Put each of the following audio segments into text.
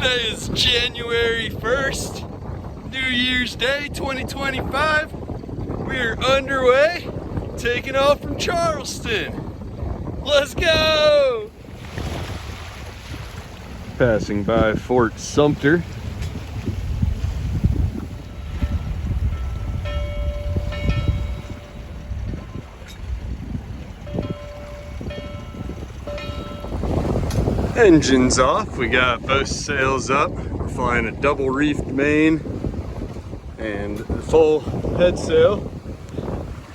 Today is January 1st, New Year's Day 2025. We're underway, taking off from Charleston. Let's go! Passing by Fort Sumter. Engines off, we got both sails up. We're flying a double reefed main and full head sail.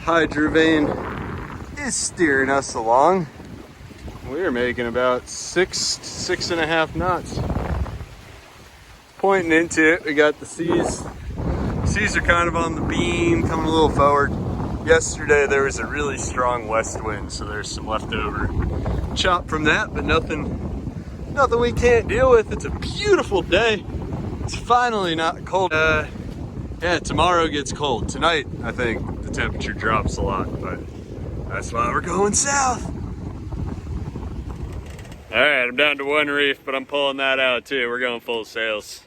Hydrovane is steering us along. We're making about 6.5 knots. Pointing into it, we got the seas. Seas are kind of on the beam, coming a little forward. Yesterday there was a really strong west wind, so there's some leftover chop from that, but nothing we can't deal with. It's a beautiful day. It's finally not cold. Yeah, tomorrow gets cold. Tonight, I think the temperature drops a lot, but that's why we're going south. All right, I'm down to one reef, but I'm pulling that out too. We're going full sails.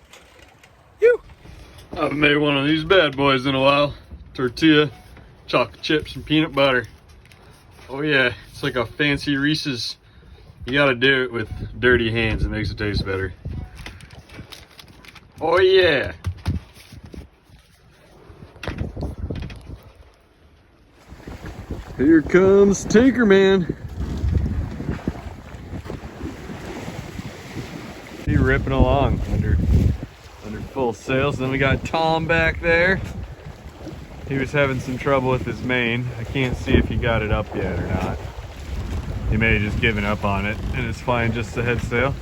Phew. I haven't made one of these bad boys in a while. Tortilla, chocolate chips, and peanut butter. Oh yeah, it's like a fancy Reese's. You gotta do it with dirty hands, it makes it taste better. Oh yeah! Here comes Tinkerman. He's ripping along under full sails. Then we got Tom back there. He was having some trouble with his main. I can't see if he got it up yet or not. He may have just given up on it and is flying just the head sail.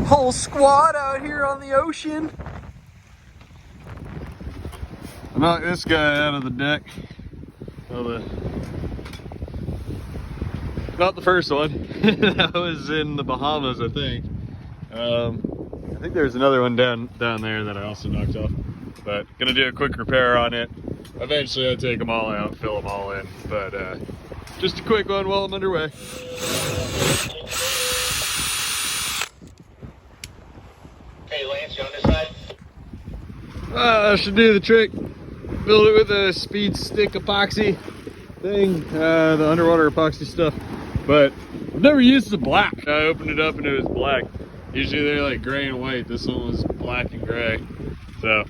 Whole squad out here on the ocean. I knocked this guy out of the deck. Well, not the first one. That was in the Bahamas, I think. I think there's another one down there that I also knocked off. But gonna do a quick repair on it. Eventually I'll take them all out, fill them all in, but just a quick one while I'm underway. Hey Lance, you on this side? That should do the trick. Build it with a speed stick epoxy thing, the underwater epoxy stuff. But I've never used the black. I opened it up and it was black. Usually they're like gray and white. This one was black and gray. So.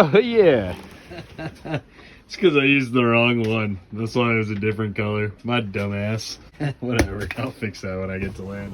Oh yeah. It's because I used the wrong one. That's why it was a different color. My dumbass. Whatever, I'll fix that when I get to land.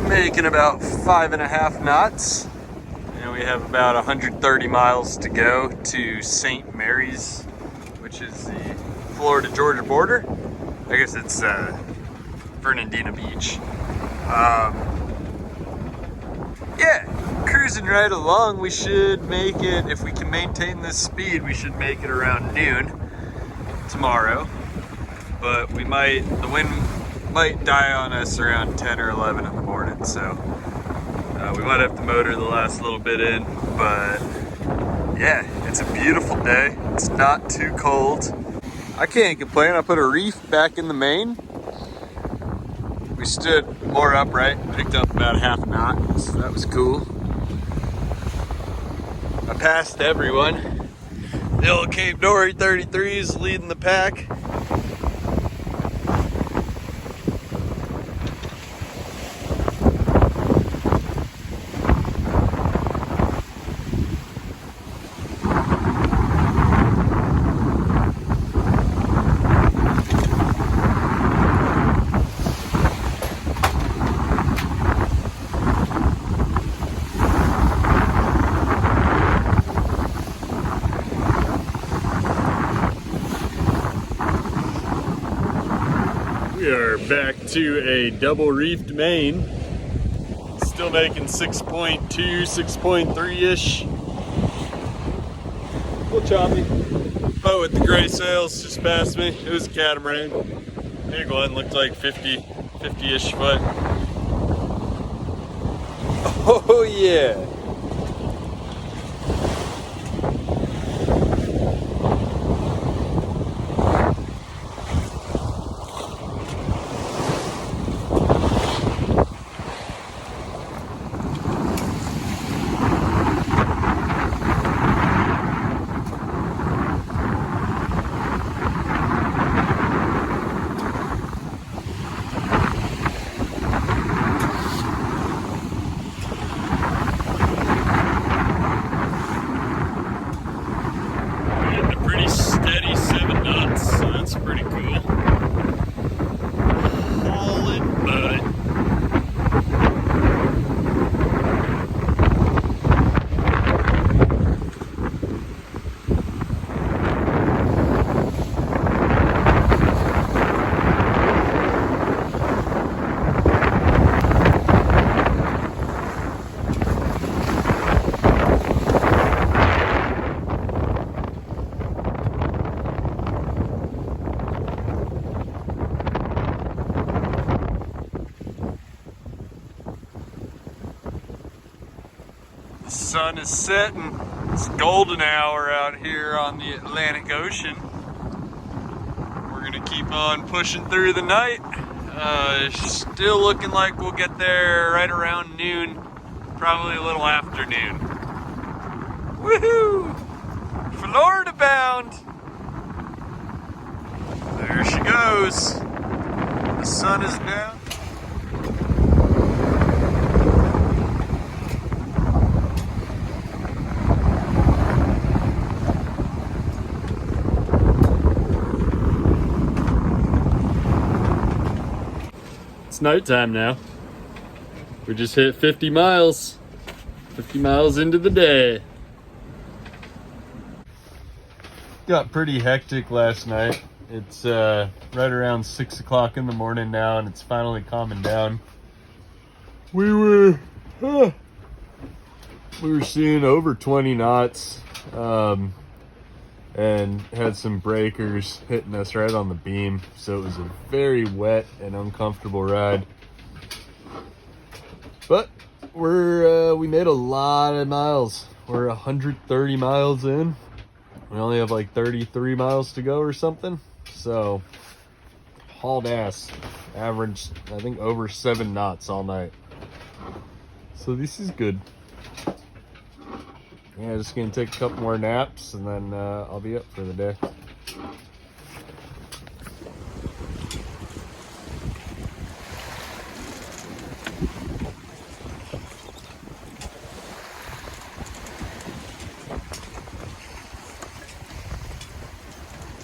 Making about 5.5 knots, and we have about 130 miles to go to St Marys, which is the Florida-Georgia border. I guess it's Fernandina Beach. Yeah, cruising right along. We should make it, if we can maintain this speed, we should make it around noon tomorrow. But we might, the wind might die on us around 10 or 11 in the morning, so we might have to motor the last little bit in, but yeah, it's a beautiful day. It's not too cold. I can't complain. I put a reef back in the main. We stood more upright, picked up about half a knot, so that was cool. I passed everyone. The old Cape Dory 33 is leading the pack. We are back to a double reefed main. Still making 6.2, 6.3-ish. A little choppy. But with the gray sails just past me, it was a catamaran. Big one, looked like 50-ish foot. Oh yeah. Sun is setting. It's golden hour out here on the Atlantic Ocean. We're gonna keep on pushing through the night. Still looking like we'll get there right around noon, probably a little after noon. Woohoo! Florida bound! There she goes. The sun is down. Nighttime now. We just hit 50 miles. 50 miles into the day. Got pretty hectic last night. It's right around 6 o'clock in the morning now, and it's finally calming down. We were seeing over 20 knots, and had some breakers hitting us right on the beam, so it was a very wet and uncomfortable ride. But we made a lot of miles. We're 130 miles in. We only have like 33 miles to go or something. So hauled ass. Averaged, I think, over 7 knots all night. So this is good. Yeah, just gonna take a couple more naps and then I'll be up for the day.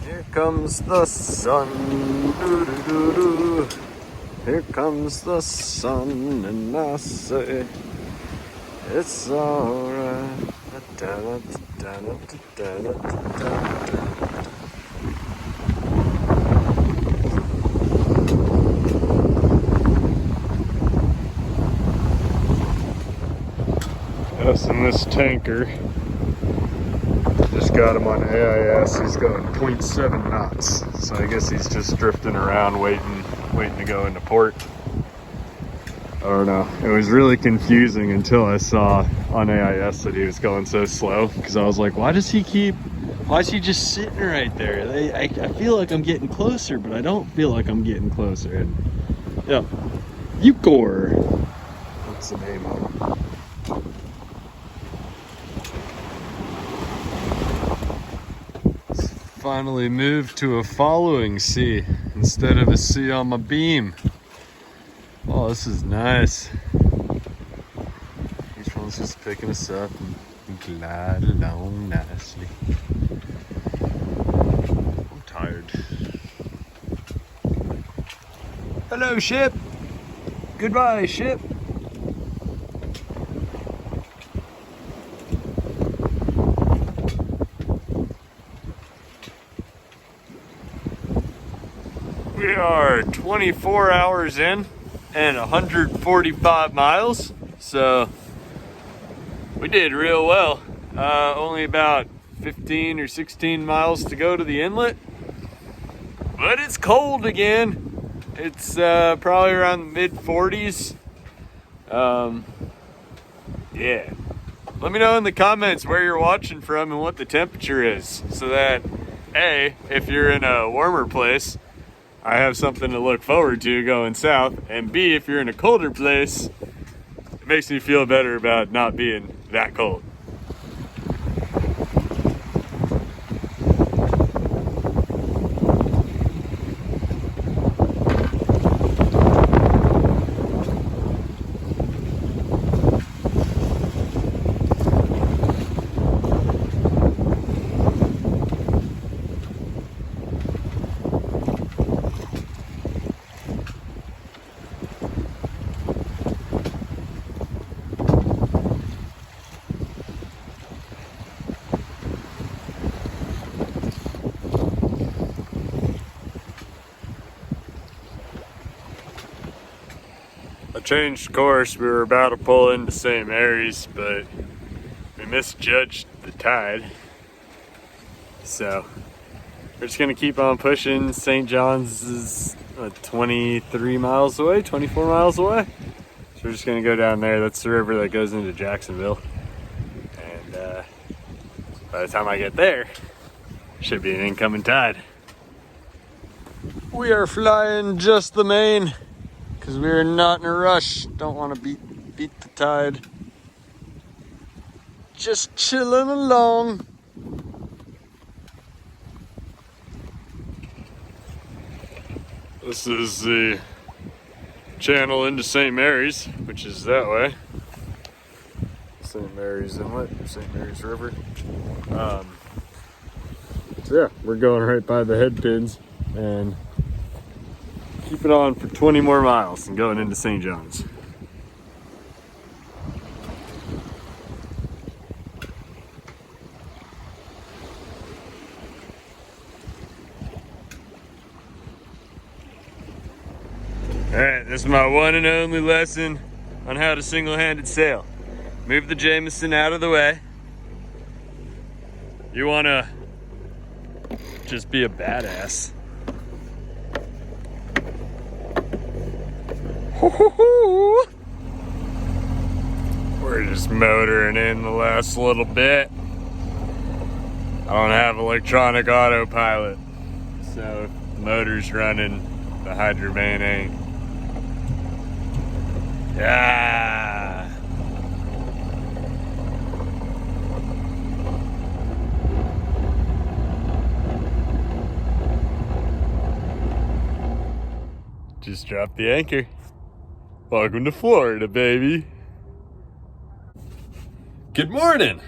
Here comes the sun. Doo-doo-doo-doo. Here comes the sun, and I say it's alright. Us and this tanker just got him on AIS. He's going 0.7 knots, so I guess he's just drifting around waiting to go into port. I don't know. It was really confusing until I saw on AIS that he was going so slow, because I was like, why is he just sitting right there? I feel like I'm getting closer, but I don't feel like I'm getting closer. And yeah, Eucor. What's the name of him? Let's finally moved to a following sea instead of a sea on my beam. Oh, this is nice. Each one's just picking us up and glide along nicely. I'm tired. Hello, ship. Goodbye, ship. We are 24 hours in and 145 miles, so we did real well. Only about 15 or 16 miles to go to the inlet, but it's cold again. It's probably around the mid 40s. Yeah. Let me know in the comments where you're watching from and what the temperature is, so that A, if you're in a warmer place, I have something to look forward to going south, and B, if you're in a colder place, it makes me feel better about not being that cold. I changed course. We were about to pull into St Marys, but we misjudged the tide. So we're just gonna keep on pushing. St. John's is 23 miles away, 24 miles away. So we're just gonna go down there. That's the river that goes into Jacksonville. And by the time I get there, should be an incoming tide. We are flying just the main, because we're not in a rush. Don't want to beat the tide. Just chilling along. This is the channel into St. Marys, which is that way. St. Marys Inlet, St. Marys River. So yeah, we're going right by the head pins and keep it on for 20 more miles and going into St. John's. Alright, this is my one and only lesson on how to single-handed sail. Move the Jameson out of the way. You want to just be a badass. We're just motoring in the last little bit. I don't have electronic autopilot, so if the motor's running, the hydrovan ain't. Yeah. Just dropped the anchor. Welcome to Florida, baby. Good morning.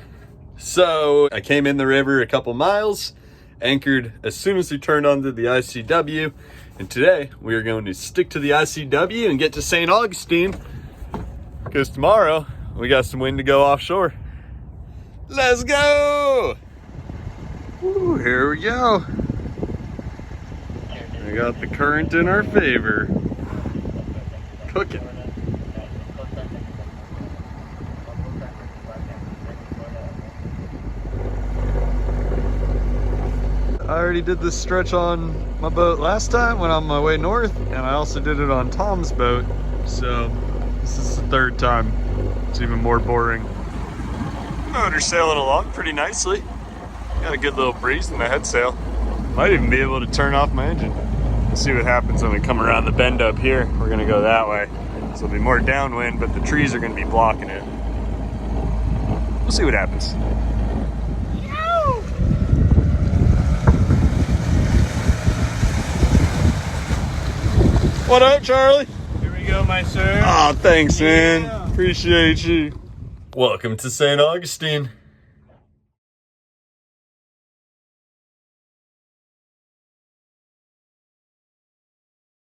So I came in the river a couple miles, anchored as soon as we turned onto the ICW, and today we are going to stick to the ICW and get to St. Augustine, because tomorrow we got some wind to go offshore. Let's go! Ooh, here we go. We got the current in our favor. Cooking. I already did this stretch on my boat last time when on my way north, and I also did it on Tom's boat, so this is the third time. It's even more boring. Motor's sailing along pretty nicely. Got a good little breeze in the head sail. Might even be able to turn off my engine. Let's see what happens when we come around the bend up here. We're gonna go that way. So it'll be more downwind, but the trees are gonna be blocking it. We'll see what happens. What up, Charlie? Here we go, my sir. Oh, thanks, man. Appreciate you. Welcome to St. Augustine.